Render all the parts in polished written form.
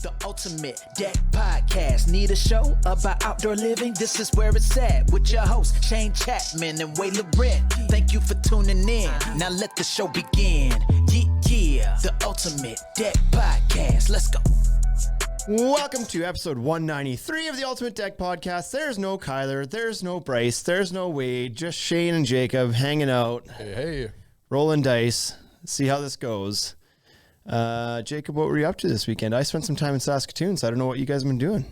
The Ultimate Deck Podcast. Need a show about outdoor living? This is where it's at. With your hosts, Shane Chapman and Way Laurent. Thank you for tuning in. Now let the show begin. Yeah. The Ultimate Deck Podcast. Let's go. Welcome to episode 193 of the Ultimate Deck Podcast. There's no Kyler, there's no Bryce, there's no Wade, just Shane and Jacob hanging out. Hey. Rolling dice. See how this goes. Jacob, what were you up to this weekend? I spent some time in Saskatoon, so I don't know what you guys have been doing.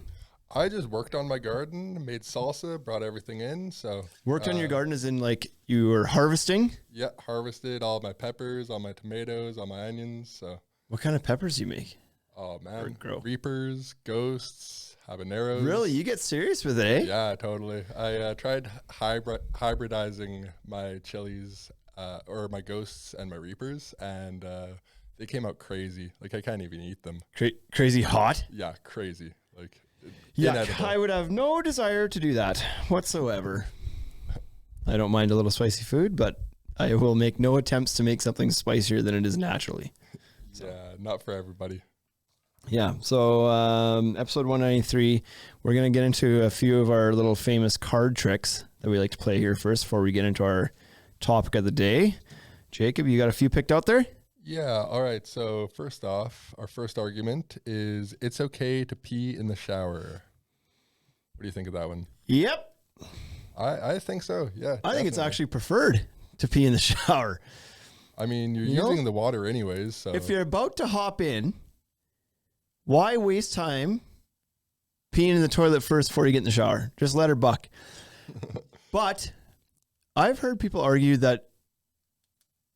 I just worked on my garden, made salsa, brought everything in. So Worked on your garden as in like you were harvesting? Yeah, harvested all my peppers, all my tomatoes, all my onions. So What kind of peppers do you make? Oh man, grow? Reapers, ghosts, habaneros. Really? You get serious with it, eh? Yeah, totally. I tried hybridizing my chilies or my ghosts and my reapers, and they came out crazy. Like I can't even eat them. Crazy hot? Yeah, crazy. Like Yeah, I would have no desire to do that whatsoever. I don't mind a little spicy food, but I will make no attempts to make something spicier than it is naturally. So. Yeah, not for everybody. Yeah, so episode 193, we're going to get into a few of our little famous card tricks that we like to play here first before we get into our topic of the day. Jacob, you got a few picked out there? Yeah, all right. So first off, our first argument is it's okay to pee in the shower. What do you think of that one? Yep. I think so, yeah. I think it's actually preferred to pee in the shower. I mean, you're using the water anyways, so... If you're about to hop in, why waste time peeing in the toilet first before you get in the shower? Just let her buck. But I've heard people argue that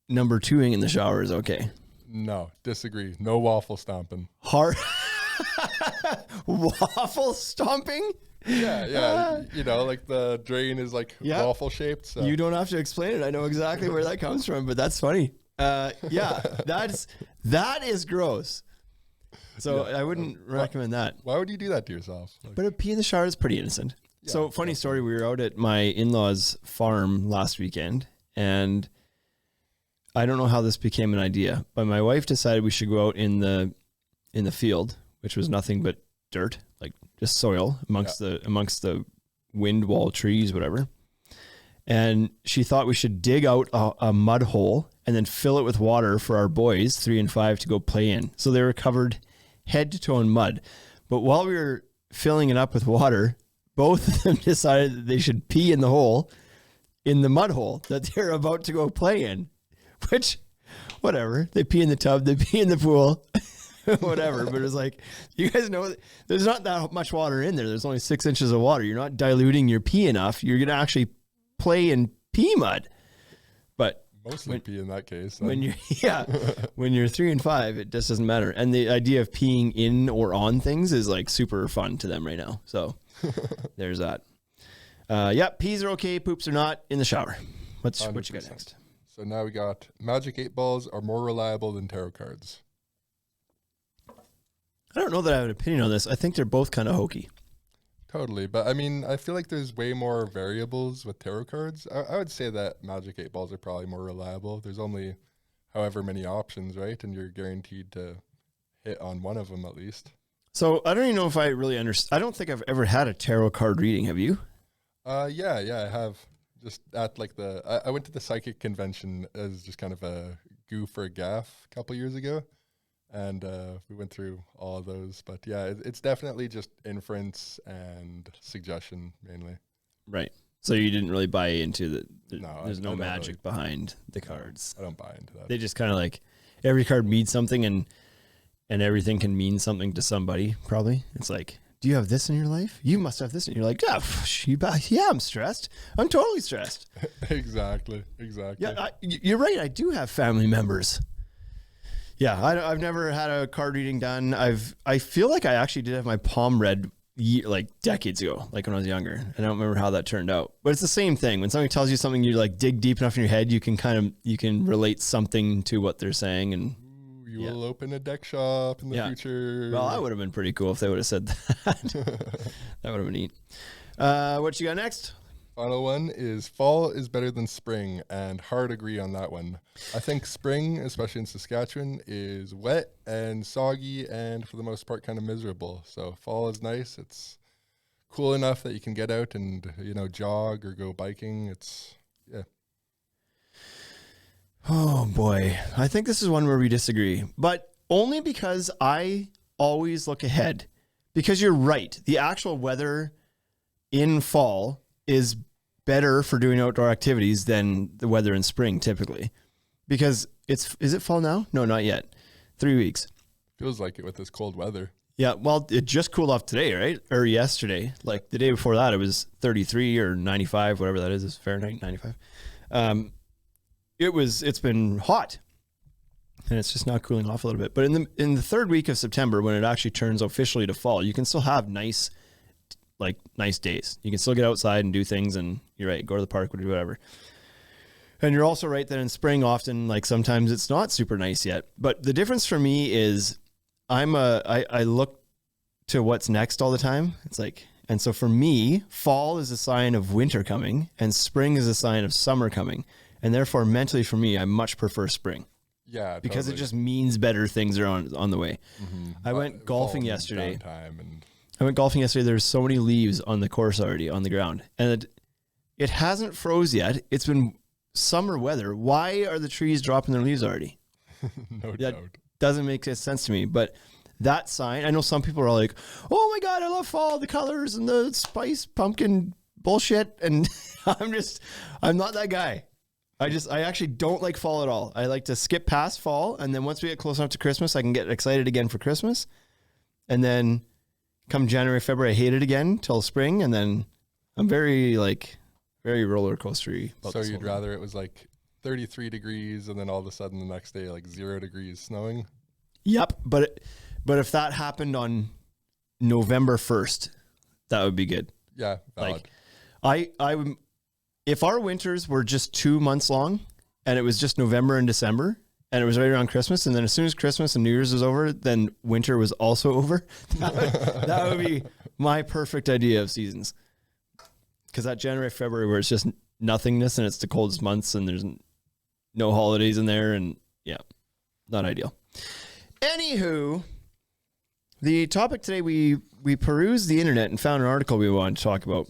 number twoing in the shower is okay. No, disagree. No waffle stomping. Waffle stomping? Yeah. You know, like the drain is like waffle shaped. So. You don't have to explain it. I know exactly where that comes from, but that's funny. That is gross. So I wouldn't recommend that. Why would you do that to yourself? But a pee in the shower is pretty innocent. Yeah, so funny story. We were out at my in-laws' farm last weekend, and I don't know how this became an idea, but my wife decided we should go out in the field, which was nothing but dirt, like just soil amongst the wind wall trees, whatever. And she thought we should dig out a mud hole and then fill it with water for our boys, 3 and 5, to go play in. So they were covered head to toe in mud. But while we were filling it up with water, both of them decided that they should pee in the hole, in the mud hole that they're about to go play in. Which, whatever. They pee in the tub, they pee in the pool, whatever. But it's like, you guys know there's not that much water in there. There's only 6 inches of water. You're not diluting your pee enough. You're going to actually play in pea mud. But mostly pee in that case. When you're 3 and 5, it just doesn't matter. And the idea of peeing in or on things is like super fun to them right now. So there's that. Peas are okay, poops are not in the shower. What you got next? So now we got Magic 8 balls are more reliable than tarot cards. I don't know that I have an opinion on this. I think they're both kind of hokey. Totally. But I mean, I feel like there's way more variables with tarot cards. I would say that Magic 8 balls are probably more reliable. There's only however many options, right? And you're guaranteed to hit on one of them at least. So I don't even know if I really understand. I don't think I've ever had a tarot card reading. Have you? Yeah, I have. Just at like I went to the psychic convention as just kind of a goof or a gaff a couple years ago. And we went through all of those. But yeah, it's definitely just inference and suggestion mainly. Right. So you didn't really buy into there's no magic really behind the cards. I don't buy into that. They just kind of like, every card means something and everything can mean something to somebody, probably. It's like, do you have this in your life? You must have this. And you're like, yeah, I'm stressed. I'm totally stressed. Exactly. Yeah, you're right. I do have family members. Yeah, I've never had a card reading done. I feel like I actually did have my palm read like decades ago, like when I was younger. I don't remember how that turned out, but it's the same thing. When somebody tells you something, you like dig deep enough in your head, you can relate something to what they're saying, and you will open a deck shop in the future. Well, that would have been pretty cool if they would have said that. That would have been neat. What you got next? Final one is fall is better than spring, and hard agree on that one. I think spring, especially in Saskatchewan, is wet and soggy and for the most part kind of miserable. So fall is nice. It's cool enough that you can get out and, jog or go biking. Yeah. Oh boy. I think this is one where we disagree, but only because I always look ahead. Because you're right. The actual weather in fall is better for doing outdoor activities than the weather in spring typically. Because is it fall now? No, not yet. 3 weeks. Feels like it with this cold weather. Yeah, well, it just cooled off today, right? Or yesterday. Like the day before that, it was 33 or 95, whatever that is Fahrenheit, 95. It's been hot, and it's just not cooling off a little bit. But in the third week of September, when it actually turns officially to fall, you can still have nice days. You can still get outside and do things, and you're right, go to the park or do whatever. And you're also right that in spring, often, like sometimes it's not super nice yet. But the difference for me is I look to what's next all the time. It's like, and so for me, fall is a sign of winter coming and spring is a sign of summer coming. And therefore mentally for me, I much prefer spring. Yeah, because totally. it just means better things are on the way. Mm-hmm. I went golfing yesterday. And I went golfing yesterday. There's so many leaves on the course already on the ground, and it hasn't froze yet. It's been summer weather. Why are the trees dropping their leaves already? No That doubt. doesn't make sense to me. But that sign, I know some people are like, "Oh my God, I love fall, the colors and the spice pumpkin bullshit," and I'm not that guy. I actually don't like fall at all. I like to skip past fall, and then once we get close enough to Christmas, I can get excited again for Christmas. And then come January, February, I hate it again till spring, and then I'm very roller coastery. So you'd rather it was like 33 degrees and then all of a sudden the next day like 0 degrees snowing? Yep, but if that happened on November 1st, that would be good. Yeah, valid. Like I would. If our winters were just 2 months long and it was just November and December and it was right around Christmas, and then as soon as Christmas and New Year's was over, then winter was also over, that would be my perfect idea of seasons. Because that January, February where it's just nothingness and it's the coldest months and there's no holidays in there, and yeah, not ideal. Anywho, the topic today, we perused the internet and found an article we wanted to talk about.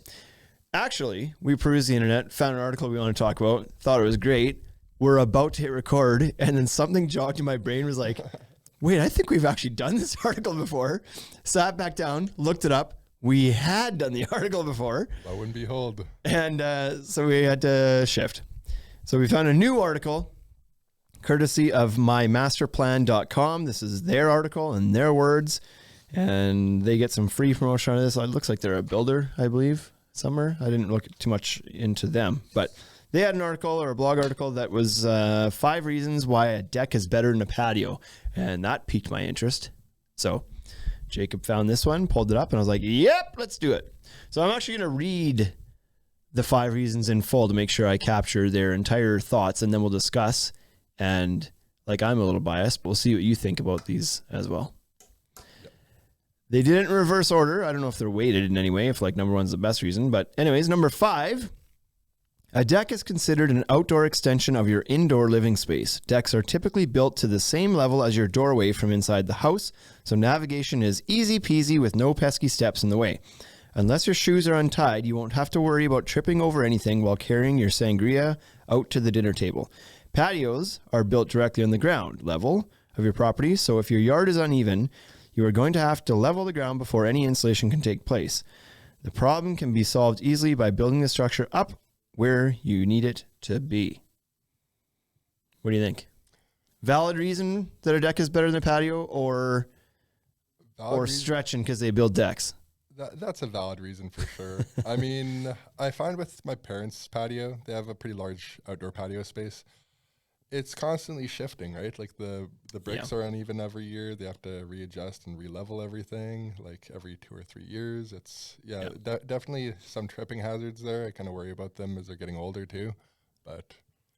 Actually, we perused the internet, found an article we want to talk about, thought it was great. We're about to hit record, and then something jogged in my brain, was like, wait, I think we've actually done this article before. Sat back down, looked it up. We had done the article before. Lo and behold. And so we had to shift. So we found a new article, courtesy of mymasterplan.com. This is their article and their words, and they get some free promotion on this. It looks like they're a builder, I believe. Somewhere. I didn't look too much into them, but they had an article or a blog article that was 5 reasons why a deck is better than a patio. And that piqued my interest. So Jacob found this one, pulled it up, and I was like, yep, let's do it. So I'm actually going to read the 5 reasons in full to make sure I capture their entire thoughts, and then we'll discuss. And like, I'm a little biased, but we'll see what you think about these as well. They did it in reverse order. I don't know if they're weighted in any way, if like number 1's the best reason. But anyways, number 5, a deck is considered an outdoor extension of your indoor living space. Decks are typically built to the same level as your doorway from inside the house, so navigation is easy peasy with no pesky steps in the way. Unless your shoes are untied, you won't have to worry about tripping over anything while carrying your sangria out to the dinner table. Patios are built directly on the ground level of your property, so if your yard is uneven, you are going to have to level the ground before any insulation can take place. The problem can be solved easily by building the structure up where you need it to be. What do you think? Valid reason that a deck is better than a patio, or stretching because they build decks? That's a valid reason for sure. I mean, I find with my parents' patio, they have a pretty large outdoor patio space. It's constantly shifting, right? Like the bricks are uneven every year. They have to readjust and re-level everything like every 2 or 3 years. It's definitely some tripping hazards there. I kind of worry about them as they're getting older too. But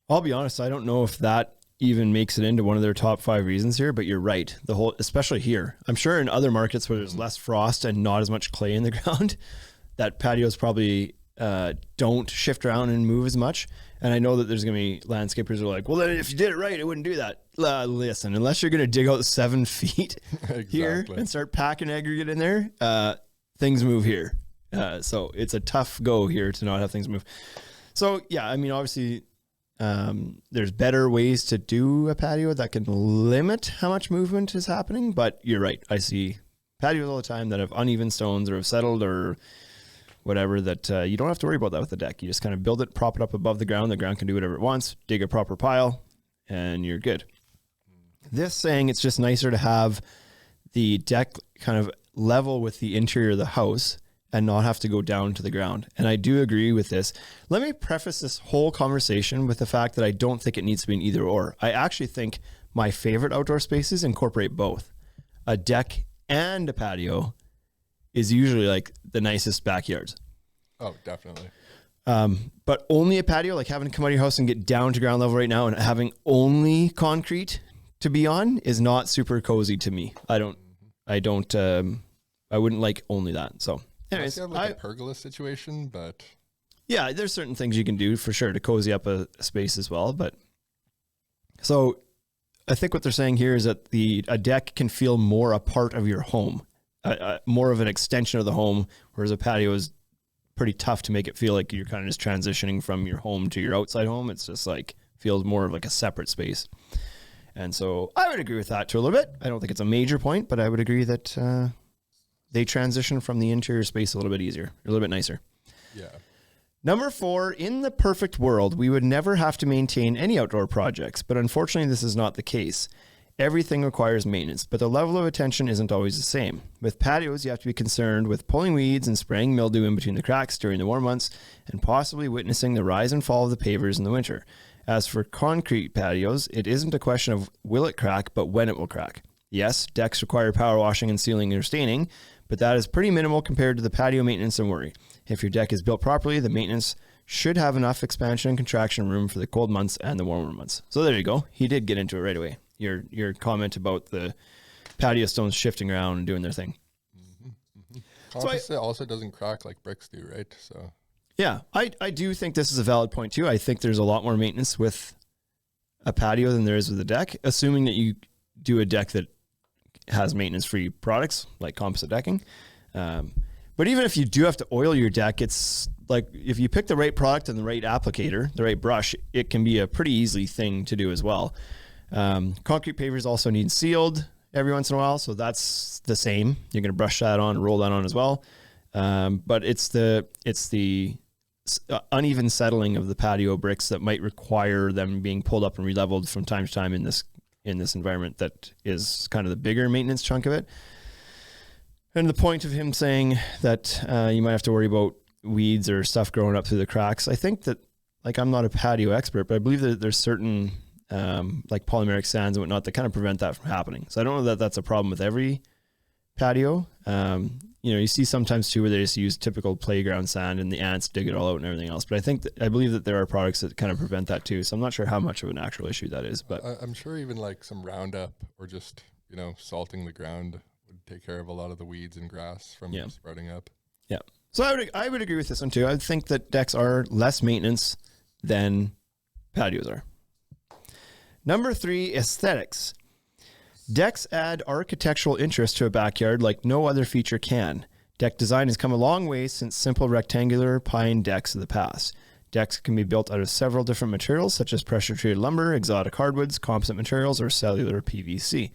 I'll be honest, I don't know if that even makes it into one of their top 5 reasons here, but you're right. Especially here, I'm sure in other markets where there's less frost and not as much clay in the ground, that patio is probably don't shift around and move as much. And I know that there's going to be landscapers who are like, well, then if you did it right, it wouldn't do that. Listen, unless you're going to dig out 7 feet here and start packing aggregate in there, things move here. So it's a tough go here to not have things move. So yeah, I mean, obviously there's better ways to do a patio that can limit how much movement is happening, but you're right. I see patios all the time that have uneven stones or have settled or whatever, that you don't have to worry about that with the deck. You just kind of build it, prop it up above the ground. The ground can do whatever it wants, dig a proper pile, and you're good. This saying it's just nicer to have the deck kind of level with the interior of the house and not have to go down to the ground. And I do agree with this. Let me preface this whole conversation with the fact that I don't think it needs to be an either or. I actually think my favorite outdoor spaces incorporate both. A deck and a patio is usually like the nicest backyards. Oh, definitely. But only a patio, like having to come out of your house and get down to ground level right now and having only concrete to be on is not super cozy to me. I wouldn't like only that. So anyways, I have like a pergola situation, but yeah, there's certain things you can do for sure to cozy up a space as well. But so I think what they're saying here is that a deck can feel more a part of your home. More of an extension of the home, whereas a patio is pretty tough to make it feel like you're kind of just transitioning from your home to your outside home. It's just like feels more of like a separate space. And so I would agree with that to a little bit. I don't think it's a major point, but I would agree that they transition from the interior space a little bit easier, a little bit nicer. Yeah. Number 4, in the perfect world, we would never have to maintain any outdoor projects, but unfortunately this is not the case. Everything requires maintenance, but the level of attention isn't always the same. With patios, you have to be concerned with pulling weeds and spraying mildew in between the cracks during the warm months, and possibly witnessing the rise and fall of the pavers in the winter. As for concrete patios, it isn't a question of will it crack, but when it will crack. Yes, decks require power washing and sealing or staining, but that is pretty minimal compared to the patio maintenance and worry. If your deck is built properly, the maintenance should have enough expansion and contraction room for the cold months and the warmer months. So there you go. He did get into it right away. Your comment about the patio stones shifting around and doing their thing. Mm-hmm. Composite also doesn't crack like bricks do, right? So yeah, I do think this is a valid point too. I think there's a lot more maintenance with a patio than there is with a deck, assuming that you do a deck that has maintenance-free products like composite decking. But even if you do have to oil your deck, it's like if you pick the right product and the right applicator, the right brush, it can be a pretty easy thing to do as well. Concrete pavers also need sealed every once in a while, so that's the same. You're going to brush that on and roll that on as well. But it's the uneven settling of the patio bricks that might require them being pulled up and re-leveled from time to time in this environment that is kind of the bigger maintenance chunk of it. And the point of him saying that you might have to worry about weeds or stuff growing up through the cracks, I think that, like, I'm not a patio expert, but I believe that there's certain like polymeric sands and whatnot that kind of prevent that from happening. So I don't know that that's a problem with every patio. You see sometimes too where they just use typical playground sand and the ants dig it all out and everything else. But I believe that there are products that kind of prevent that too. So I'm not sure how much of an actual issue that is. But I'm sure even like some Roundup or just salting the ground would take care of a lot of the weeds and grass from sprouting up. Yeah. So I would agree with this one too. I think that decks are less maintenance than patios are. Number 3, aesthetics. Decks add architectural interest to a backyard like no other feature can. Deck design has come a long way since simple rectangular pine decks of the past. Decks can be built out of several different materials such as pressure-treated lumber, exotic hardwoods, composite materials, or cellular PVC.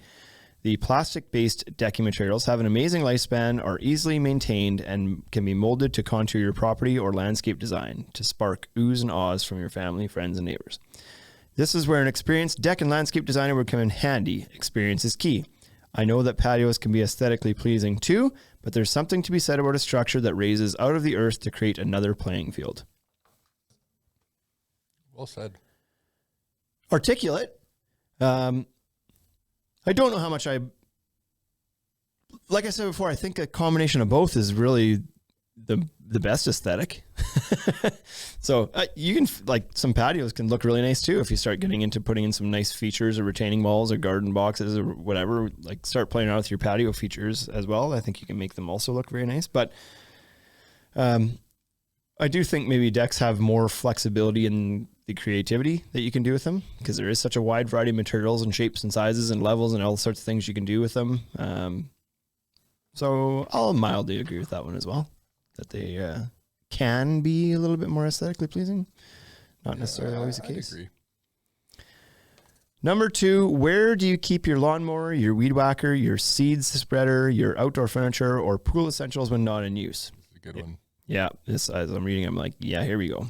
The plastic-based decking materials have an amazing lifespan, are easily maintained, and can be molded to contour your property or landscape design to spark oohs and ahs from your family, friends, and neighbors. This is where an experienced deck and landscape designer would come in handy. Experience is key. I know that patios can be aesthetically pleasing too, but there's something to be said about a structure that raises out of the earth to create another playing field. Well said. Articulate. I don't know how much like I said before, I think a combination of both is really the best aesthetic. So you can, like, some patios can look really nice too if you start getting into putting in some nice features or retaining walls or garden boxes or whatever. Like, start playing around with your patio features as well. I think you can make them also look very nice. But I do think maybe decks have more flexibility in the creativity that you can do with them, because there is such a wide variety of materials and shapes and sizes and levels and all sorts of things you can do with them. So I'll mildly agree with that one as well, that they can be a little bit more aesthetically pleasing. Not necessarily always the case. Agree. Number 2, where do you keep your lawnmower, your weed whacker, your seeds spreader, your outdoor furniture, or pool essentials when not in use? That's a good one. Yeah, this, as I'm reading, I'm like, yeah, here we go.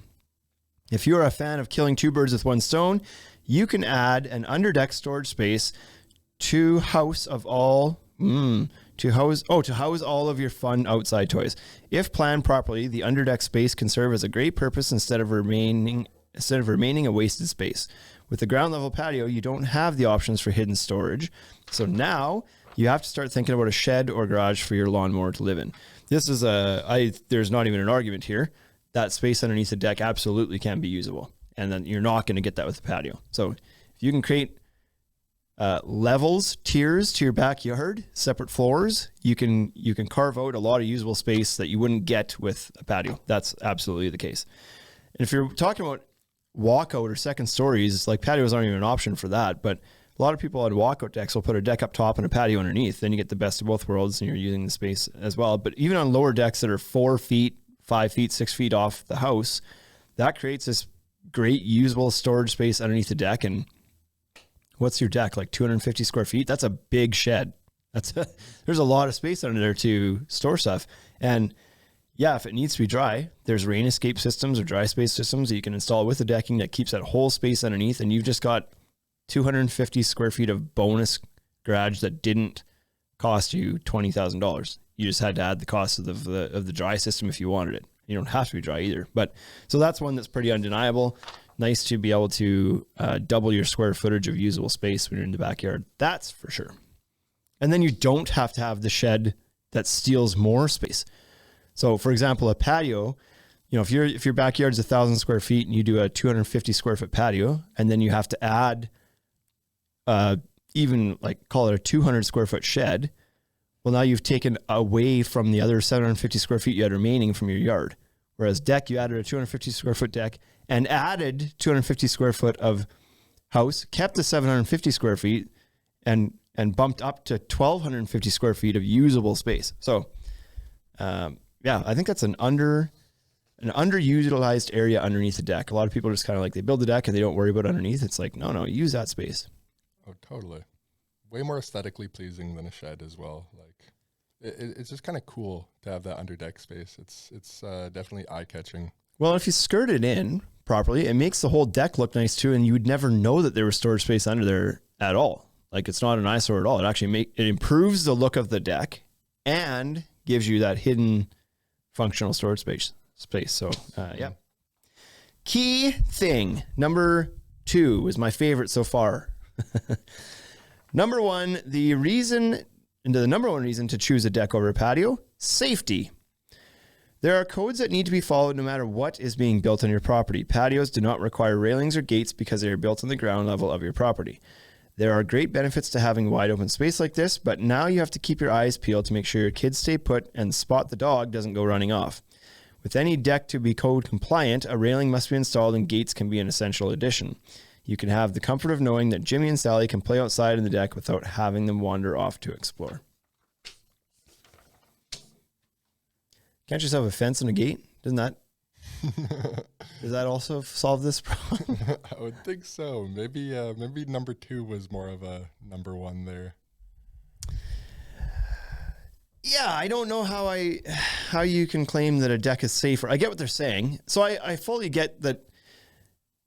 If you're a fan of killing 2 birds with 1 stone, you can add an underdeck storage space to house all of your fun outside toys. If planned properly, the underdeck space can serve as a great purpose instead of remaining a wasted space. With the ground level patio, you don't have the options for hidden storage. So now you have to start thinking about a shed or garage for your lawnmower to live in. This is there's not even an argument here. That space underneath the deck absolutely can be usable. And then you're not going to get that with the patio. So if you can create levels, tiers to your backyard, separate floors, you can carve out a lot of usable space that you wouldn't get with a patio. That's absolutely the case. And if you're talking about walkout or second stories, like patios aren't even an option for that, but a lot of people on walkout decks will put a deck up top and a patio underneath. Then you get the best of both worlds and you're using the space as well. But even on lower decks that are 4 feet, 5 feet, 6 feet off the house, that creates this great usable storage space underneath the deck. And what's your deck, like 250 square feet? That's a big shed. There's a lot of space under there to store stuff. And yeah, if it needs to be dry, there's rain escape systems or dry space systems that you can install with the decking that keeps that whole space underneath. And you've just got 250 square feet of bonus garage that didn't cost you $20,000. You just had to add the cost of the dry system if you wanted it. You don't have to be dry either. But so that's one that's pretty undeniable. Nice to be able to double your square footage of usable space when you're in the backyard. That's for sure. And then you don't have to have the shed that steals more space. So for example, a patio, if your backyard's 1,000 square feet and you do a 250 square foot patio, and then you have to add even like call it a 200 square foot shed. Well, now you've taken away from the other 750 square feet you had remaining from your yard. Whereas deck, you added a 250 square foot deck and added 250 square foot of house, kept the 750 square feet and bumped up to 1,250 square feet of usable space. So, yeah, I think that's an underutilized area underneath the deck. A lot of people are just kind of like, they build the deck and they don't worry about underneath. It's like, no, use that space. Oh, totally. Way more aesthetically pleasing than a shed as well. Like it's just kind of cool to have that under deck space. It's definitely eye catching. Well, if you skirt it in properly, it makes the whole deck look nice too. And you would never know that there was storage space under there at all. Like it's not an eyesore at all. It actually it improves the look of the deck and gives you that hidden functional storage space. So, yeah. Key thing. Number 2 is my favorite so far. Number 1, the number one reason to choose a deck over a patio, safety. There are codes that need to be followed no matter what is being built on your property. Patios do not require railings or gates because they are built on the ground level of your property. There are great benefits to having wide open space like this, but now you have to keep your eyes peeled to make sure your kids stay put and Spot the dog doesn't go running off. With any deck to be code compliant, a railing must be installed and gates can be an essential addition. You can have the comfort of knowing that Jimmy and Sally can play outside in the deck without having them wander off to explore. Can't you just have a fence and a gate? Does that also solve this problem? I would think so. Maybe number 2 was more of a number 1 there. Yeah, I don't know how you can claim that a deck is safer. I get what they're saying. So I fully get that.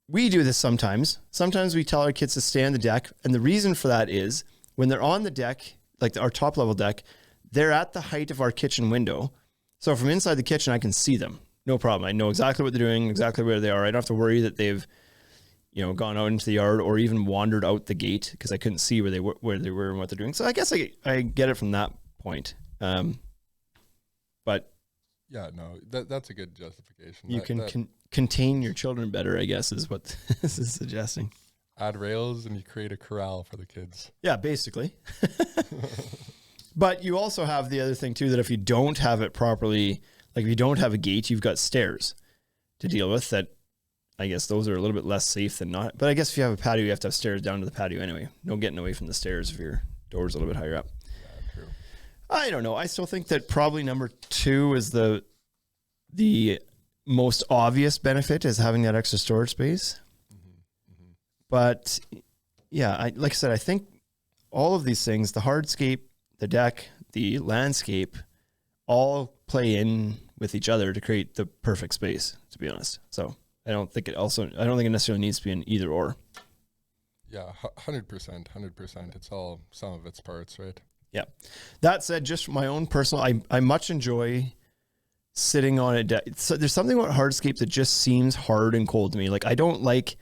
We do this sometimes. Sometimes we tell our kids to stay on the deck. And the reason for that is when they're on the deck, like our top level deck, they're at the height of our kitchen window. So from inside the kitchen, I can see them. No problem. I know exactly what they're doing, exactly where they are. I don't have to worry that they've, gone out into the yard or even wandered out the gate because I couldn't see where they were and what they're doing. So I guess I get it from that point. But yeah, no, that's a good justification. You can contain your children better, I guess, is what this is suggesting. Add rails and you create a corral for the kids. Yeah, basically. But you also have the other thing too, that if you don't have it properly, like if you don't have a gate, you've got stairs. to deal with that I guess those are a little bit less safe than not. But I guess if you have a patio, you have to have stairs down to the patio anyway. No getting away from the stairs if your door's a little bit higher up. Yeah, true. I don't know. I still think that probably number 2 is the most obvious benefit is having that extra storage space. But yeah, like I said, I think all of these things, the hardscape, the deck, the landscape, all play in with each other to create the perfect space, to be honest. So I don't think it necessarily needs to be an either or. Yeah, 100%. It's all some of its parts, right? Yeah. That said, just my own personal, I much enjoy sitting on a deck. So there's something about hardscape that just seems hard and cold to me. Like I don't like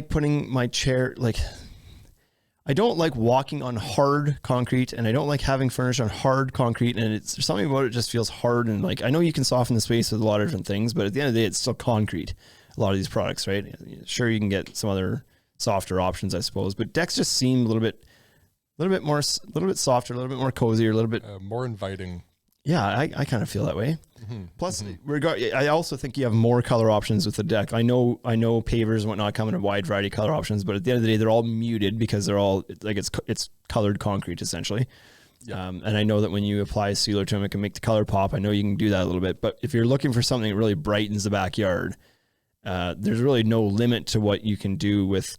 putting my chair, like I don't like walking on hard concrete, and I don't like having furniture on hard concrete, and there's something about it just feels hard. And like, I know you can soften the space with a lot of different things, but at the end of the day, it's still concrete. A lot of these products, right? Sure, you can get some other softer options, I suppose, but decks just seem a little bit softer, a little bit more cozy, or a little bit more inviting. Yeah, I kind of feel that way. Plus, I also think you have more color options with the deck. I know pavers and whatnot come in a wide variety of color options, but at the end of the day, they're all muted because they're all like it's colored concrete essentially. Yeah. And I know that when you apply a sealer to them, it can make the color pop. I know you can do that a little bit, but if you're looking for something that really brightens the backyard, there's really no limit to what you can do with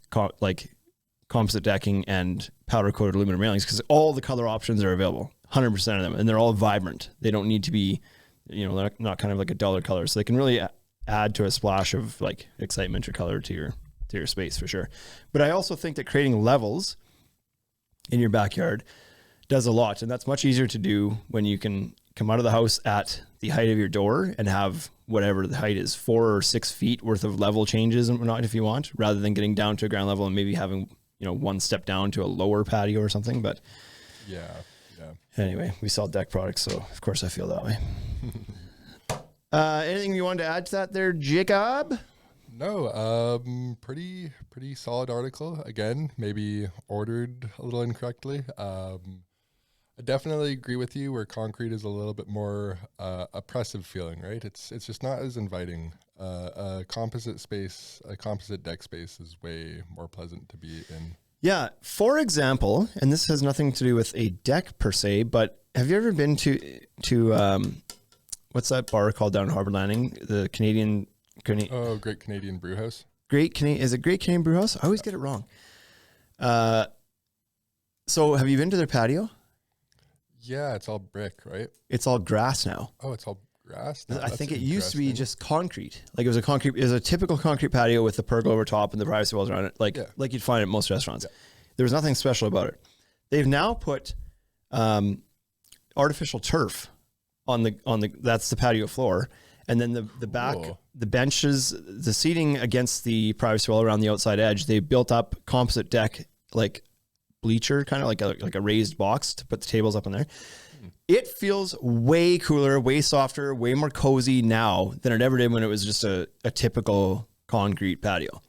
composite decking and powder coated aluminum railings because all the color options are available. 100% of them, and they're all vibrant. They don't need to be, they're not kind of like a duller color, so they can really add to a splash of like excitement or color to your space for sure. But I also think that creating levels in your backyard does a lot, and that's much easier to do when you can come out of the house at the height of your door and have whatever the height is, 4 or 6 feet worth of level changes and whatnot if you want, rather than getting down to a ground level and maybe having one step down to a lower patio or something. But yeah. Anyway, we sell deck products, so of course I feel that way. Anything you wanted to add to that there, Jacob? No, pretty solid article. Again, maybe ordered a little incorrectly. I definitely agree with you where concrete is a little bit more oppressive feeling, right? It's just not as inviting. A composite deck space is way more pleasant to be in. Yeah. For example, and this has nothing to do with a deck per se, but have you ever been to what's that bar called down in Harbor Landing? The Great Canadian Brew House. Is it Great Canadian Brew House? I always get it wrong. So have you been to their patio? Yeah, it's all brick, right? It's all grass now. Oh, it's all grass now? I think it used to be just concrete. Like it was a typical concrete patio with the pergola over top and the privacy walls around it. Like you'd find at most restaurants. Yeah. There was nothing special about it. They've now put artificial turf on that's the patio floor. And then the back, the benches, the seating against the privacy wall around the outside edge, they built up composite deck, like bleacher, kind of like a raised box to put the tables up in there. It feels way cooler, way softer, way more cozy now than it ever did when it was just a typical concrete patio.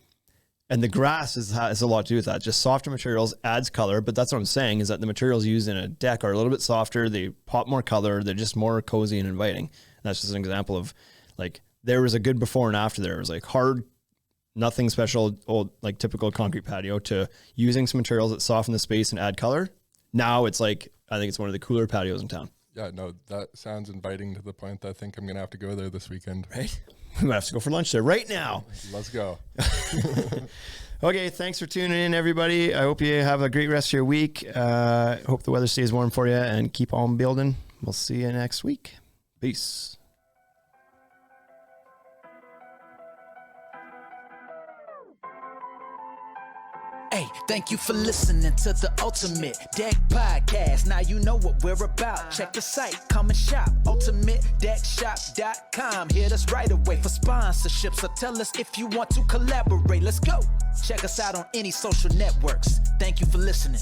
And the grass has a lot to do with that. Just softer materials adds color, but that's what I'm saying is that the materials used in a deck are a little bit softer. They pop more color. They're just more cozy and inviting. And that's just an example of like there was a good before and after there. It was like hard, nothing special, old like typical concrete patio to using some materials that soften the space and add color. Now it's like I think it's one of the cooler patios in town. Yeah, no, that sounds inviting to the point that I think I'm going to have to go there this weekend. Right? We might have to go for lunch there right now. Let's go. Okay, thanks for tuning in, everybody. I hope you have a great rest of your week. Hope the weather stays warm for you and keep on building. We'll see you next week. Peace. Hey, thank you for listening to the Ultimate Deck Podcast. Now you know what we're about. Check the site, come and shop. UltimateDeckShop.com. Hit us right away for sponsorships or tell us if you want to collaborate. Let's go. Check us out on any social networks. Thank you for listening.